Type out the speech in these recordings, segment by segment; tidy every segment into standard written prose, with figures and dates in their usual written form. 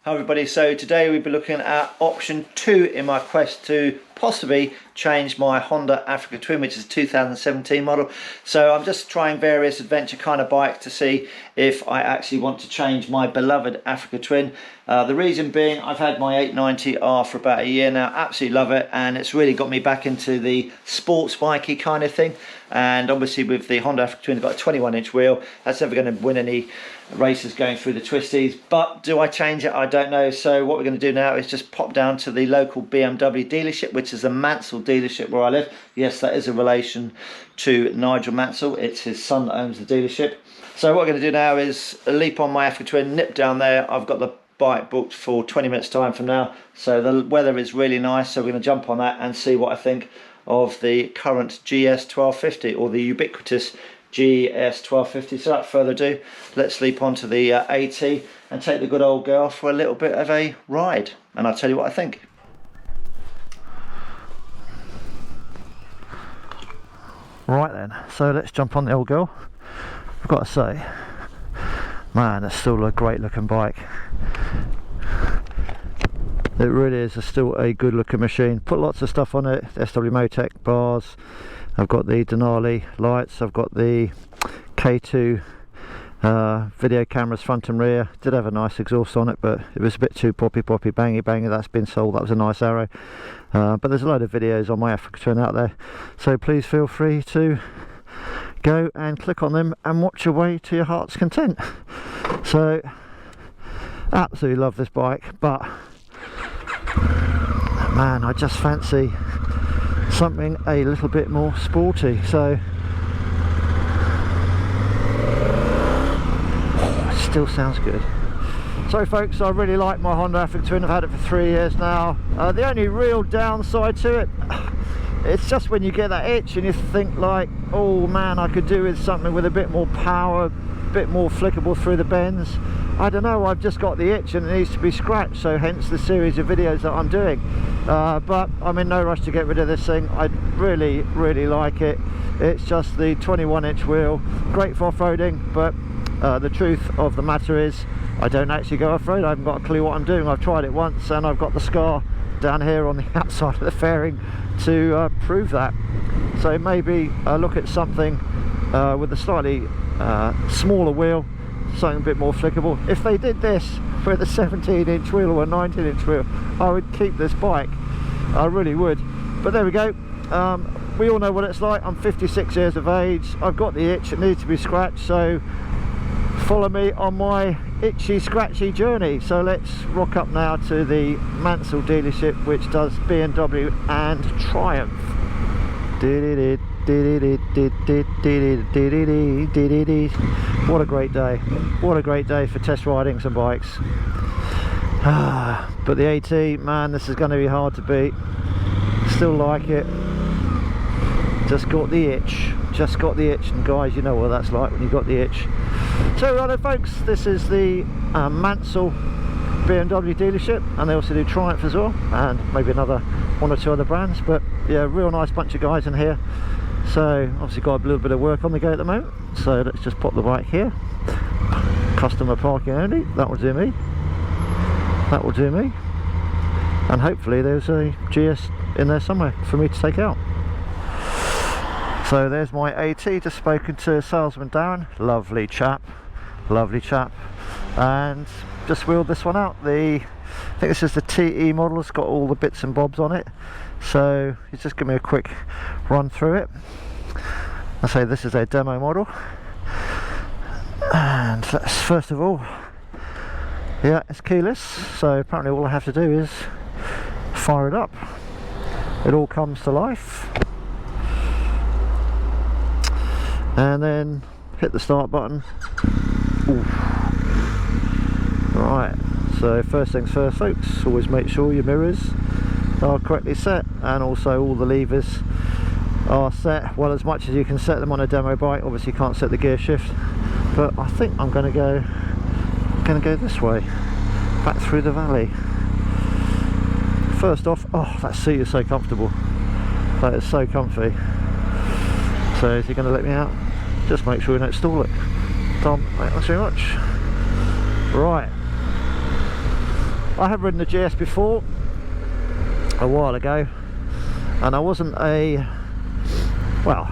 Hi everybody, so today we'll be looking at option 2 in my quest to possibly change my Honda Africa Twin, which is a 2017 model. So I'm just trying various adventure kind of bikes to see if I actually want to change my beloved Africa Twin. The reason being, I've had my 890R for about a year now, absolutely love it, and it's really got me back into the sports bikey kind of thing. And obviously with the Honda Africa Twin, it's got a 21-inch wheel. That's never going to win any races going through the twisties, but do I change it? I don't know. So what we're going to do now is just pop down to the local BMW dealership, which is the Mansell dealership where I live. Yes, that is a relation to Nigel Mansell. It's his son that owns the dealership. So what we're going to do now is leap on my Africa Twin, nip down there. I've got the bike booked for 20 minutes time from now, so the weather is really nice, so we're going to jump on that and see what I think of the current GS1250, or the ubiquitous GS1250. So without further ado, let's leap onto the AT and take the good old girl for a little bit of a ride, and I'll tell you what I think. Right then, so let's jump on the old girl. I've got to say, man, it's still a great looking bike. It really is still a good looking machine. Put lots of stuff on it, SW Motec bars, I've got the Denali lights, I've got the K2 video cameras front and rear. Did have a nice exhaust on it, but it was a bit too poppy bangy. That's been sold. That was a nice arrow. But there's a load of videos on my Africa Twin out there, so please feel free to go and click on them and watch your way to your heart's content. So absolutely love this bike, but man, I just fancy something a little bit more sporty. So it still sounds good. So folks, I really like my Honda Africa Twin. I've had it for 3 years now. The only real downside to it, it's just when you get that itch and you think like, oh man, I could do with something with a bit more power, a bit more flickable through the bends. I don't know, I've just got the itch and it needs to be scratched, so hence the series of videos that I'm doing. But I'm in no rush to get rid of this thing. I really like it. It's just the 21-inch wheel, great for off-roading, but the truth of the matter is I don't actually go off-road. I haven't got a clue what I'm doing. I've tried it once and I've got the scar down here on the outside of the fairing to prove that. So maybe look at something with a slightly smaller wheel, something a bit more flickable. If they did this with a 17-inch wheel or a 19-inch wheel, I would keep this bike. I really would. But there we go. We all know what it's like. I'm 56 years of age. I've got the itch. It needs to be scratched. So follow me on my itchy scratchy journey. So let's rock up now to the Mansell dealership, which does BMW and Triumph. What a great day. What a great day for test riding some bikes. But the AT, man, this is going to be hard to beat. Still like it. Just got the itch. Just got the itch. And guys, you know what that's like when you got the itch. So righto folks, this is the Mansell BMW dealership, and they also do Triumph as well, and maybe another one or two other brands. But yeah, real nice bunch of guys in here. So obviously got a little bit of work on the go at the moment, so let's just pop the bike here. Customer parking only, that will do me. That will do me. And hopefully there's a GS in there somewhere for me to take out. So there's my AT, just spoken to salesman Daren, lovely chap, and just wheeled this one out. I think this is the TE model. It's got all the bits and bobs on it, so he's just give me a quick run through it. I say this is a demo model, and let's first of all, yeah, it's keyless, so apparently all I have to do is fire it up. It all comes to life, and then hit the start button. Ooh. Right, so first things first folks, always make sure your mirrors are correctly set, and also all the levers are set, well, as much as you can set them on a demo bike. Obviously you can't set the gear shift, but I think I'm going to go this way, back through the valley. First off, oh, that seat is so comfortable, that is so comfy. So is he going to let me out? Just make sure you don't stall it. Tom, thanks very much. Right, I have ridden the GS before a while ago, and I wasn't a, well,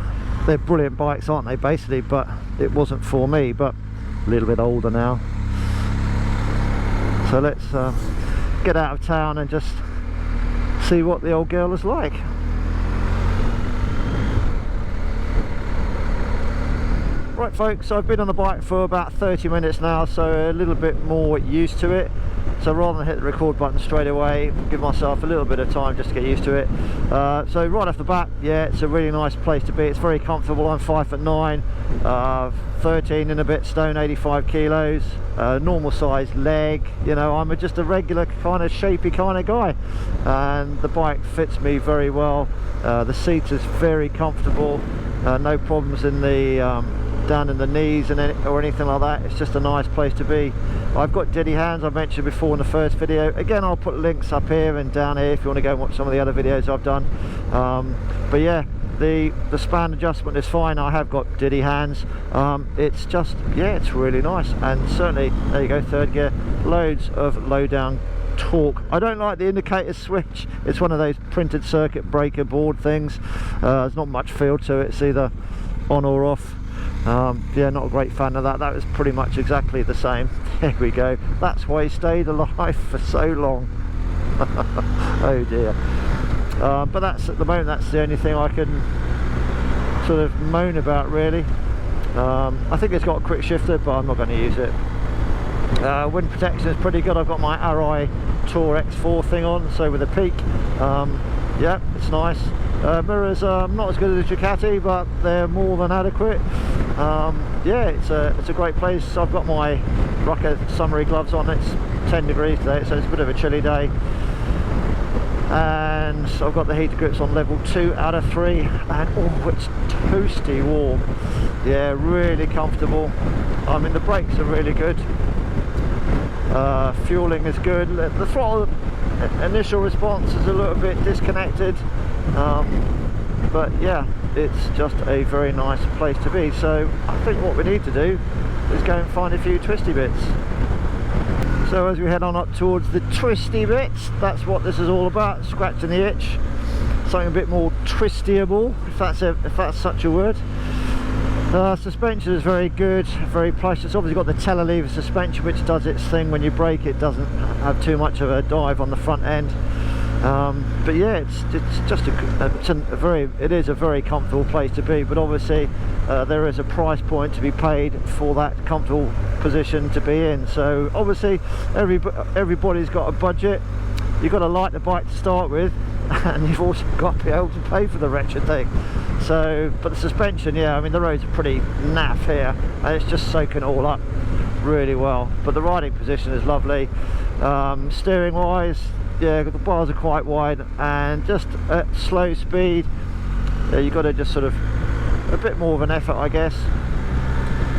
they're brilliant bikes, aren't they, basically, but it wasn't for me. But a little bit older now, so let's get out of town and just see what the old girl is like. Right folks, so I've been on the bike for about 30 minutes now, so a little bit more used to it. So rather than hit the record button straight away, give myself a little bit of time just to get used to it. So right off the bat, yeah, it's a really nice place to be. It's very comfortable. I'm 5'9", 13 and a bit stone, 85 kilos, normal size leg. You know, I'm just a regular kind of shapy kind of guy, and the bike fits me very well. The seat is very comfortable, no problems in the down in the knees or anything like that. It's just a nice place to be. I've got diddy hands, I mentioned before in the first video. Again, I'll put links up here and down here if you want to go and watch some of the other videos I've done. But yeah, the span adjustment is fine. I have got diddy hands. It's just, yeah, it's really nice. And certainly, there you go, third gear, loads of low down torque. I don't like the indicator switch. It's one of those printed circuit breaker board things. There's not much feel to it. It's either on or off. Yeah, not a great fan of that. That was pretty much exactly the same. There we go. That's why he stayed alive for so long. Oh dear. But that's, at the moment, that's the only thing I can sort of moan about, really. I think it's got a quick shifter, but I'm not going to use it. Wind protection is pretty good. I've got my RI Tour X4 thing on, so with a peak, yeah, it's nice. Mirrors are not as good as the Ducati, but they're more than adequate. Yeah, it's a great place. I've got my rucker summery gloves on. It's 10 degrees today, so it's a bit of a chilly day. And I've got the heated grips on level 2 out of 3, and oh, it's toasty warm. Yeah, really comfortable. I mean, the brakes are really good. Fueling is good. The throttle initial response is a little bit disconnected, but yeah, it's just a very nice place to be. So I think what we need to do is go and find a few twisty bits. So as we head on up towards the twisty bits, that's what this is all about, scratching the itch, something a bit more twistyable, if that's such a word. Suspension is very good, very plush. It's obviously got the telelever suspension, which does its thing when you brake. It doesn't have too much of a dive on the front end. But yeah, it's just it is a very comfortable place to be. But obviously, there is a price point to be paid for that comfortable position to be in. So obviously, everybody's got a budget. You've got to like the bike to start with, and you've also got to be able to pay for the wretched thing. So, but the suspension, yeah, I mean, the roads are pretty naff here, and it's just soaking it all up really well. But the riding position is lovely. Steering wise, yeah, the bars are quite wide, and just at slow speed, you've got to just sort of a bit more of an effort, I guess.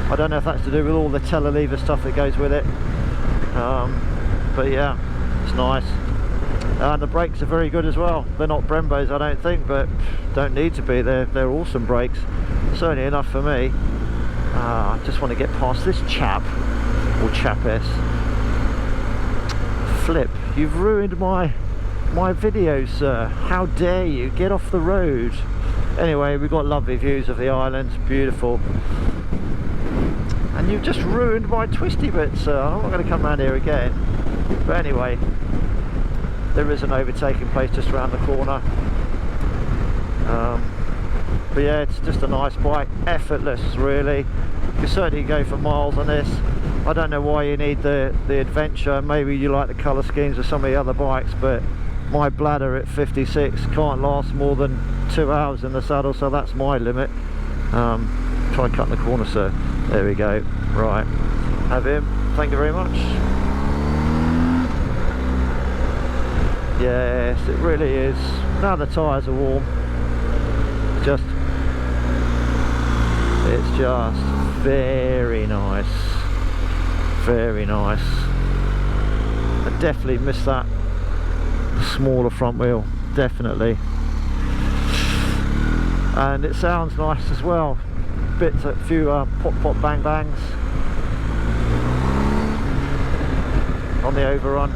I don't know if that's to do with all the telelever stuff that goes with it, but yeah, it's nice. And the brakes are very good as well. They're not Brembos, I don't think, but don't need to be. They're awesome brakes, certainly enough for me. I just want to get past this chap, or chapess. Flip, you've ruined my video, sir. How dare you? Get off the road. Anyway, we've got lovely views of the island, beautiful. And you've just ruined my twisty bit, sir. I'm not going to come around here again. But anyway, there is an overtaking place just around the corner. But yeah, it's just a nice bike, effortless really. You can certainly go for miles on this. I don't know why you need the adventure. Maybe you like the colour schemes of some of the other bikes, but my bladder at 56 can't last more than 2 hours in the saddle, so that's my limit. Try cutting the corner, sir. There we go. Right, have him. Thank you very much. Yes, it really is. Now the tyres are warm, it's just very nice, very nice. I definitely miss that smaller front wheel, definitely. And it sounds nice as well. A few pop pop bang bangs on the overrun.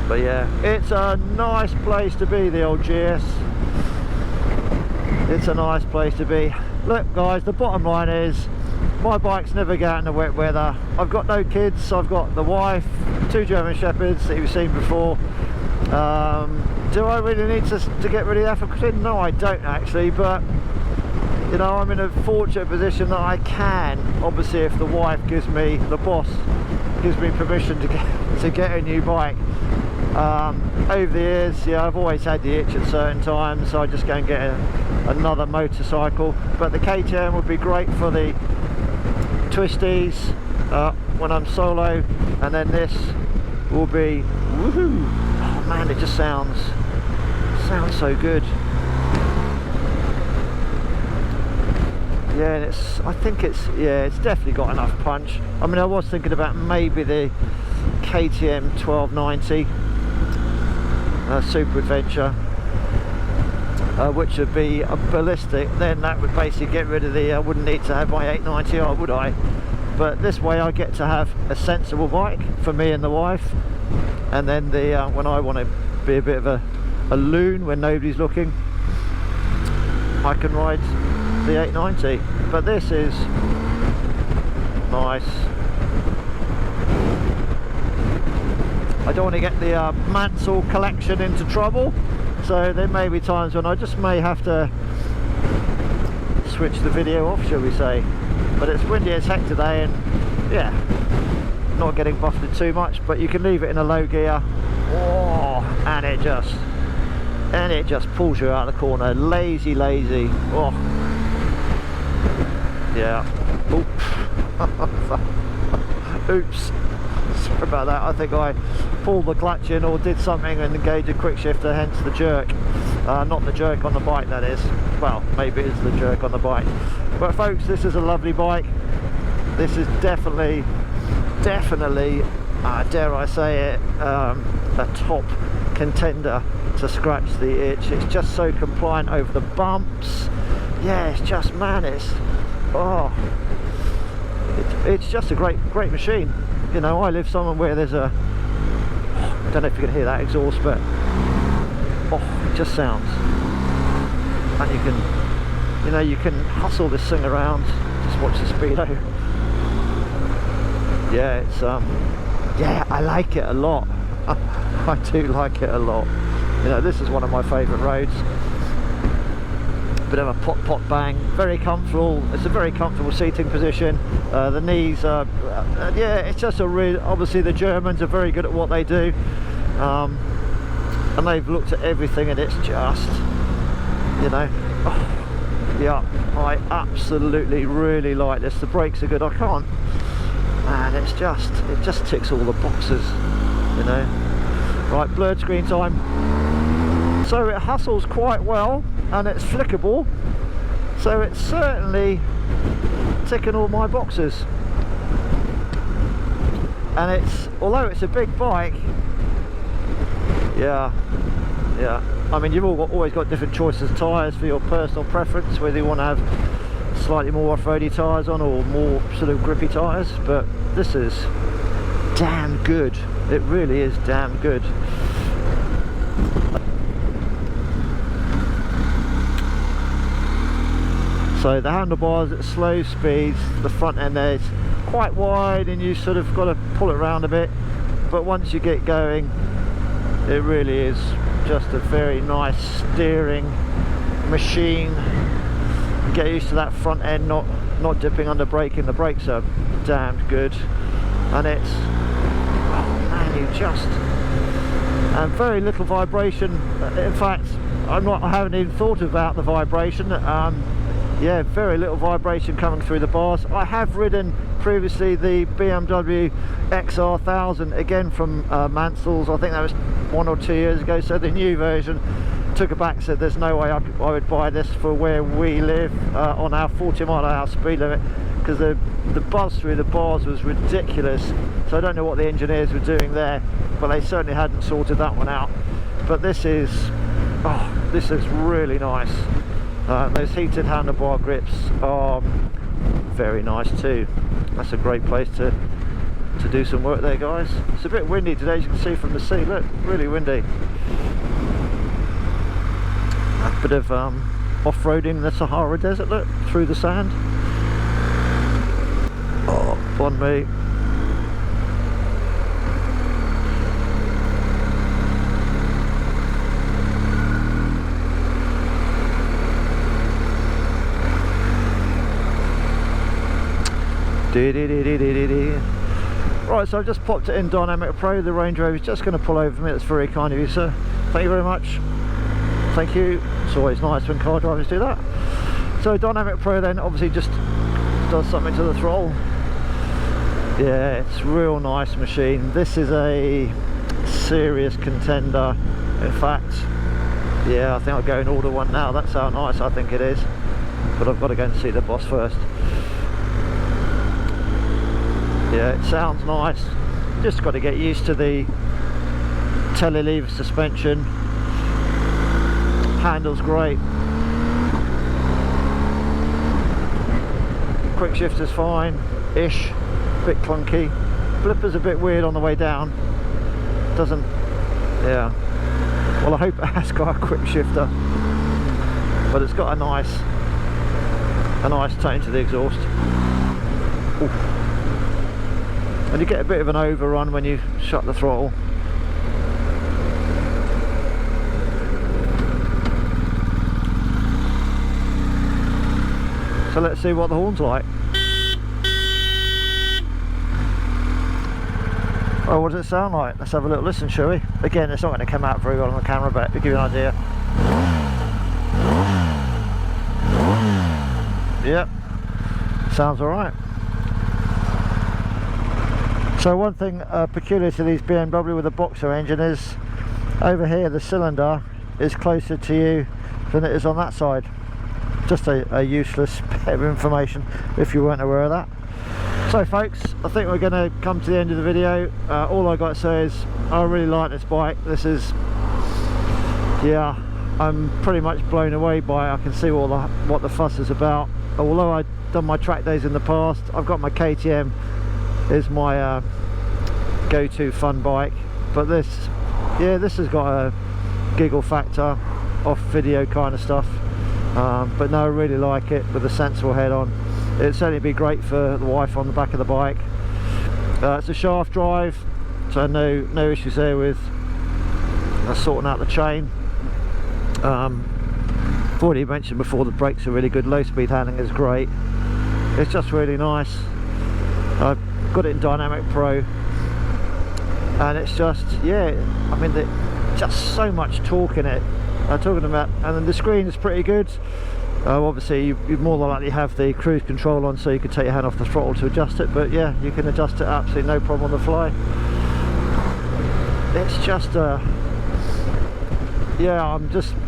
But yeah, it's a nice place to be, the old GS. It's a nice place to be. Look guys, the bottom line is my bikes never go out in the wet weather. I've got no kids, I've got the wife, 2 German Shepherds that you've seen before. Do I really need to get rid of the Africa? No, I don't actually, but you know, I'm in a fortunate position that I can, obviously, if the wife gives me, the boss gives me permission to get a new bike. Over the years, yeah, I've always had the itch at certain times, so I just go and get another motorcycle. But the KTM would be great for the twisties when I'm solo, and then this will be woohoo! Oh man, it just sounds so good. Yeah, and I think it's definitely got enough punch. I mean, I was thinking about maybe the KTM890R Super Adventure, which would be a ballistic. Then that would basically get rid of the, I wouldn't need to have my 890R, would I? But this way I get to have a sensible bike for me and the wife, and then the when I want to be a bit of a loon when nobody's looking, I can ride the 890. But this is nice. I don't want to get the Mansell Collection into trouble, so there may be times when I just may have to switch the video off, shall we say. But it's windy as heck today, and yeah, not getting buffeted too much, but you can leave it in a low gear. Oh, and it just pulls you out of the corner. Lazy. Oh yeah. Oops, sorry about that. I think I pulled the clutch in or did something and engaged a quick shifter, hence the jerk. Not the jerk on the bike, that is. Well, maybe it is the jerk on the bike. But folks, this is a lovely bike. This is definitely, dare I say it, a top contender to scratch the itch. It's just so compliant over the bumps. Yeah, it's just, man, it's just a great machine. You know, I live somewhere where there's a, I don't know if you can hear that exhaust, but it just sounds, and you can, you know, you can hustle this thing around. Just watch the speedo. Yeah, it's yeah, I like it a lot. I do like it a lot. You know, this is one of my favourite roads. Bit of a pot bang, very comfortable. It's a very comfortable seating position. The knees are, yeah, it's just a real, obviously the Germans are very good at what they do, and they've looked at everything, and it's just, you know, yeah, I absolutely really like this. The brakes are good. I can't, man, it just ticks all the boxes, you know. Right, blurred screen time. So it hustles quite well, and it's flickable, so it's certainly ticking all my boxes. And it's, although it's a big bike, yeah, I mean, you've always got different choices of tyres for your personal preference, whether you want to have slightly more off-roady tyres on or more sort of grippy tyres, but this is damn good. It really is damn good. So the handlebars at slow speeds, the front end there is quite wide, and you sort of got to pull it around a bit, but once you get going, it really is just a very nice steering machine. You get used to that front end not dipping under braking. The brakes are damned good, and it's, oh man, you just, and very little vibration. In fact, I haven't even thought about the vibration. Yeah, very little vibration coming through the bars. I have ridden previously the BMW XR1000, again from Mansell's. I think that was 1 or 2 years ago. So the new version, took it back, said there's no way I would buy this for where we live on our 40 mile/hour speed limit, because the buzz through the bars was ridiculous. So I don't know what the engineers were doing there, but they certainly hadn't sorted that one out. But this is really nice. Those heated handlebar grips are very nice too. That's a great place to to do some work there, guys. It's a bit windy today, as you can see from the sea. Look, really windy. A bit of off-roading in the Sahara Desert, look, through the sand. Oh, on me. Right, so I've just popped it in Dynamic Pro. The Range Rover is just going to pull over me. That's very kind of you, sir. Thank you very much. Thank you. It's always nice when car drivers do that. So Dynamic Pro then obviously just does something to the throttle. Yeah, it's a real nice machine. This is a serious contender. In fact, yeah, I think I'll go and order one now. That's how nice I think it is. But I've got to go and see the boss first. Yeah, it sounds nice. Just got to get used to the telelever suspension. Handles great. Quick shifter's fine-ish. Bit clunky. Flipper's a bit weird on the way down. Doesn't, yeah. Well, I hope it has got a quick shifter, but it's got a nice tone to the exhaust. Oof. And you get a bit of an overrun when you shut the throttle. So let's see what the horn's like. Oh, what does it sound like? Let's have a little listen, shall we? Again, it's not going to come out very well on the camera, but to give you an idea. Yep, sounds alright. So one thing peculiar to these BMW with a boxer engine is over here the cylinder is closer to you than it is on that side. Just a useless bit of information if you weren't aware of that. So folks, I think we're going to come to the end of the video. All I got to say is I really like this bike. This is, yeah, I'm pretty much blown away by it. I can see all what the fuss is about. Although I've done my track days in the past, I've got my KTM is my go-to fun bike, but this, yeah, this has got a giggle factor, off video kind of stuff. But no, I really like it with a sensible head on. It'd certainly be great for the wife on the back of the bike. It's a shaft drive, so no issues there with sorting out the chain. I've already mentioned before, the brakes are really good, low speed handling is great. It's just really nice. I've got it in Dynamic Pro, and it's just, yeah, I mean, just so much torque in it. I'm talking about, and then the screen is pretty good. Obviously you more than likely have the cruise control on, so you can take your hand off the throttle to adjust it, but yeah, you can adjust it absolutely no problem on the fly. It's just yeah,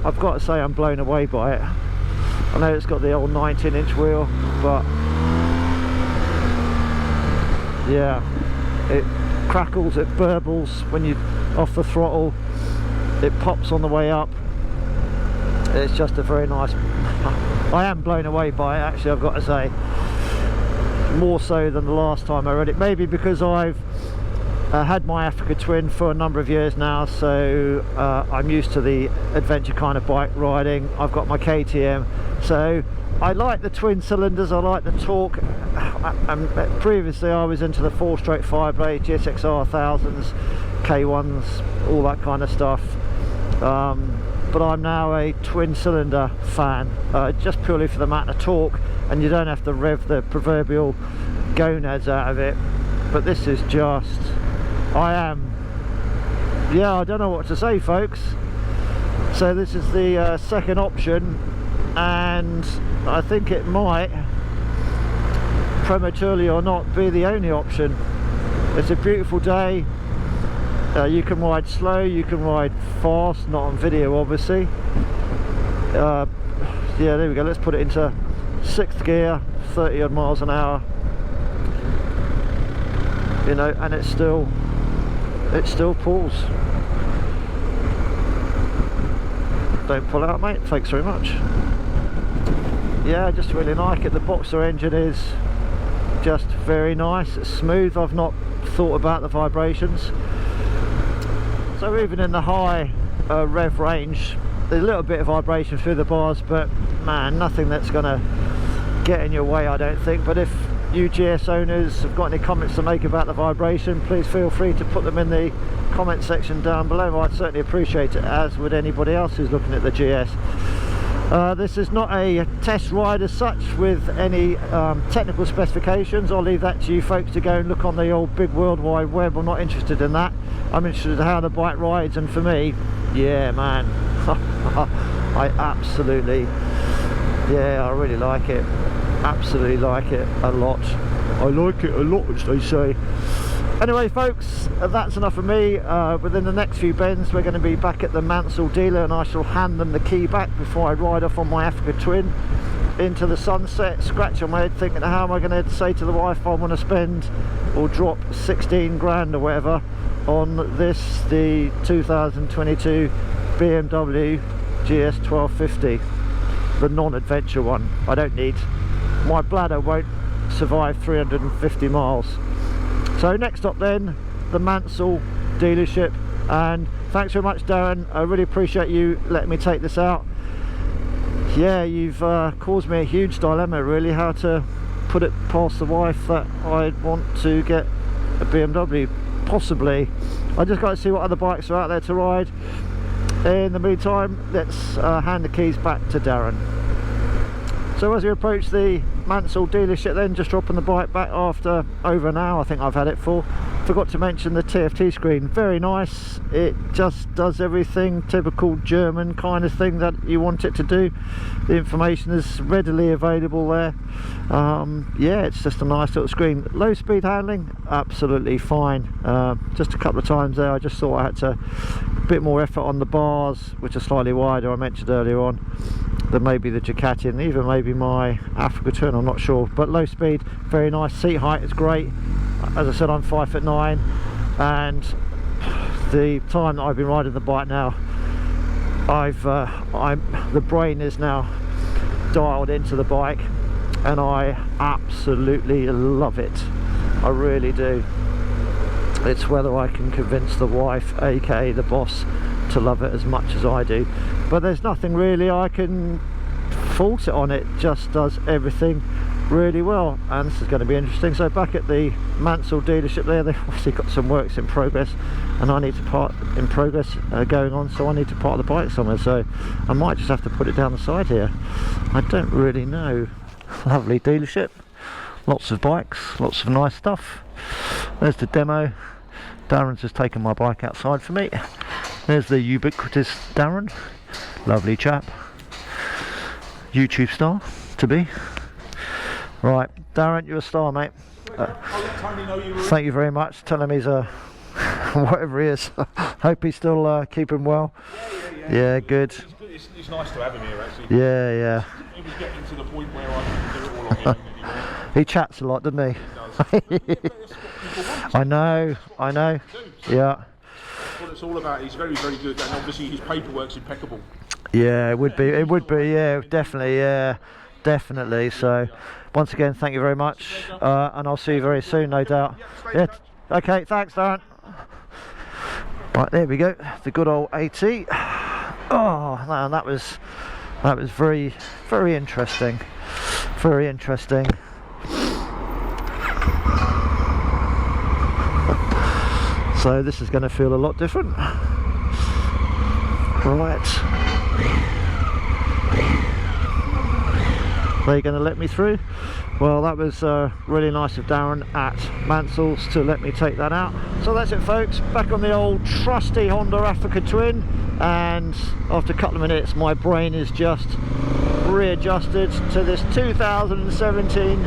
I've got to say I'm blown away by it. I know it's got the old 19-inch wheel, but yeah, it crackles, it burbles when you off the throttle, it pops on the way up. It's just a very nice, I am blown away by it actually, I've got to say, more so than the last time I rode it. Maybe because I've had my Africa Twin for a number of years now, so I'm used to the adventure kind of bike riding. I've got my KTM, so I like the twin cylinders, I like the torque. Previously I was into the 4-stroke 5-blade GSXR 1000s, K1s, all that kind of stuff. But I'm now a twin cylinder fan, just purely for the amount of torque, and you don't have to rev the proverbial gonads out of it. But this is just, yeah, I don't know what to say, folks. So this is the second option, and I think it might, prematurely or not, be the only option. It's a beautiful day. You can ride slow, you can ride fast, not on video obviously. Yeah, there we go, let's put it into 6th gear, 30 odd miles an hour, you know, and it still pulls. Don't pull out, mate, thanks very much. Yeah, I just really like it. The boxer engine is just very nice, it's smooth. I've not thought about the vibrations. So even in the high rev range, there's a little bit of vibration through the bars, but man, nothing that's gonna get in your way, I don't think. But if you GS owners have got any comments to make about the vibration, please feel free to put them in the comment section down below. I'd certainly appreciate it, as would anybody else who's looking at the GS. This is not a test ride as such with any technical specifications. I'll leave that to you folks to go and look on the old big world wide web. I'm not interested in that. I'm interested in how the bike rides, and for me, yeah man, I absolutely, yeah, I really like it. Absolutely like it a lot. I like it a lot, as they say. Anyway folks, that's enough of me. Within the next few bends we're going to be back at the Mansell dealer, and I shall hand them the key back before I ride off on my Africa Twin into the sunset, scratching my head thinking, how am I going to say to the wife I want to spend or drop 16 grand or whatever on this, the 2022 BMW GS 1250, the non-adventure one. I don't need, my bladder won't survive 350 miles. So next up then, the Mansell dealership, and thanks very much Daren, I really appreciate you letting me take this out. Yeah, you've caused me a huge dilemma really, how to put it past the wife that I want to get a BMW, possibly. I just got to see what other bikes are out there to ride. In the meantime, let's hand the keys back to Daren. So as we approach the Mansell dealership then, just dropping the bike back after over an hour I think I've had it for. Forgot to mention the TFT screen, very nice. It just does everything, typical German kind of thing that you want it to do. The information is readily available there. Yeah, it's just a nice little screen. Low speed handling, absolutely fine. Just a couple of times there I just thought I had to a bit more effort on the bars, which are slightly wider, I mentioned earlier on, than maybe the Ducati and even maybe my Africa Twin, I'm not sure. But low speed, very nice. Seat height is great. As I said, I'm 5'9", and the time that I've been riding the bike now, the brain is now dialed into the bike, and I absolutely love it. I really do. It's whether I can convince the wife, aka the boss, to love it as much as I do. But there's nothing really I can fault it on. It just does everything really well, and this is going to be interesting. So back at the Mansell dealership there, they've obviously got some works in progress, and I need to park in progress going on, so I need to park the bike somewhere. So I might just have to put it down the side here. I don't really know. Lovely dealership, lots of bikes, lots of nice stuff. There's the demo. Daren's just taken my bike outside for me. There's the ubiquitous Daren, lovely chap, YouTube star to be. Right, Daren, you're a star, mate. I'll let Tony know you were. Thank you very much. Tell him he's a whatever he is. Hope he's still keeping well. Yeah, good. It's nice to have him here, actually. Yeah. He was getting to the point where I couldn't do it all on my own anymore. He chats a lot, doesn't he? I know. Yeah. What it's all about. He's very, very good, and obviously his paperwork's impeccable. Yeah, it would be. Yeah, definitely. So, once again, thank you very much, and I'll see you very soon, no doubt. Yeah. Okay. Thanks, Daren. Right, there we go. The good old AT. Oh, man, that was very, very interesting. Very interesting. So this is going to feel a lot different. Right. Are you going to let me through? Well, that was really nice of Daren at Mansell's to let me take that out. So that's it, folks. Back on the old trusty Honda Africa Twin, and after a couple of minutes my brain is just readjusted to this 2017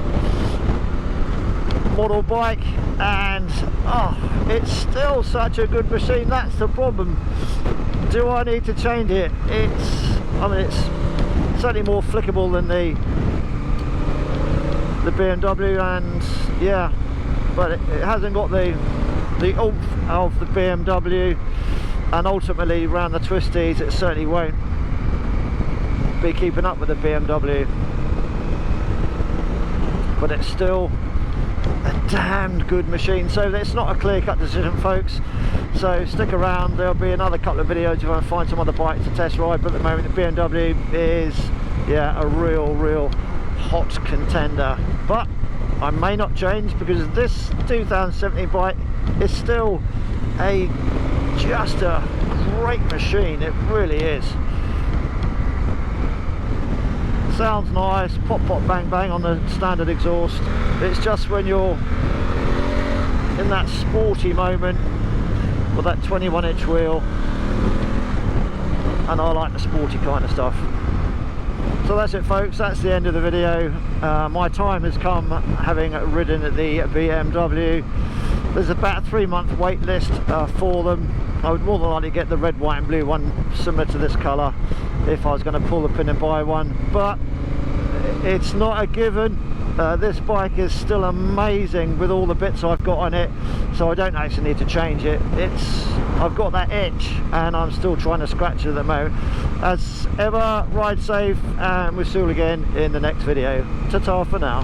model bike, and oh, it's still such a good machine. That's the problem. Do I need to change it? It's certainly more flickable than the BMW, and yeah, but it hasn't got the oomph of the BMW, and ultimately around the twisties it certainly won't be keeping up with the BMW, but it's still a damned good machine. So it's not a clear-cut decision, folks, so stick around. There'll be another couple of videos if I find some other bikes to test ride, but at the moment the BMW is, yeah, a real hot contender. But I may not change, because this 2017 bike is still just a great machine. It really is. Sounds nice, pop pop bang bang on the standard exhaust. It's just when you're in that sporty moment with that 21-inch wheel, and I like the sporty kind of stuff. So that's it, folks, that's the end of the video. My time has come, having ridden at the BMW. There's about a 3-month wait list for them. I would more than likely get the red, white and blue one similar to this colour if I was going to pull the pin and buy one, but it's not a given. This bike is still amazing with all the bits I've got on it, so I don't actually need to change it. I've got that itch and I'm still trying to scratch it at the moment. As ever, ride safe, and we'll see you again in the next video. Ta-ta for now.